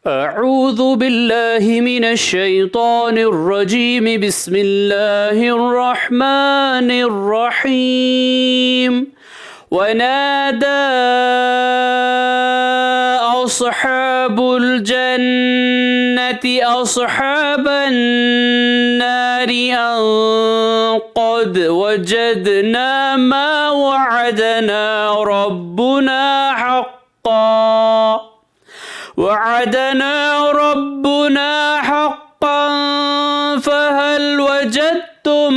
अऊज़ु बिल्लाहि मिनश शैतानिर रजीम बिस्मिल्लाहिर रहमानिर रहीम वनादा अस्हाबुल जन्नति अस्हाबन नारि अन क़द वजदना मा वअदना रब्बुना हक़्क़न वअदना रब्बुना हक़्क़न फ़हल वजदतुम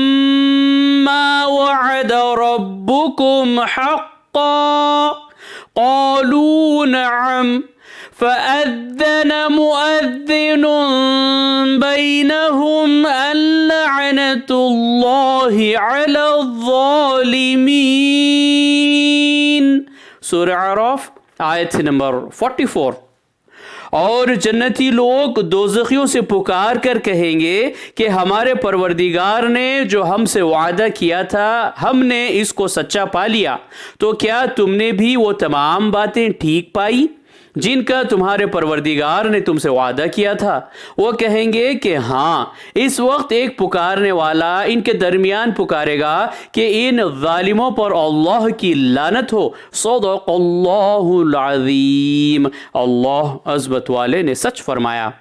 मा वअद रब्बुकुम हक़्क़न क़ालू नअम फ़अज़्ज़न मुअज़्ज़िनुन बैनहुम अल्लअनतुल्लाहि अलज़्ज़ालिमीन। सूरह अराफ आयत नंबर 44। और जन्नती लोग दोज़खियों से पुकार कर कहेंगे कि हमारे परवरदिगार ने जो हमसे वादा किया था हमने इसको सच्चा पा लिया, तो क्या तुमने भी वो तमाम बातें ठीक पाई जिनका तुम्हारे परवरदिगार ने तुमसे वादा किया था? वो कहेंगे कि हाँ। इस वक्त एक पुकारने वाला इनके दरमियान पुकारेगा कि इन जालिमों पर अल्लाह की लानत हो। सदक़ल्लाहुल अज़ीम। अल्लाह अज़मत वाले ने सच फरमाया।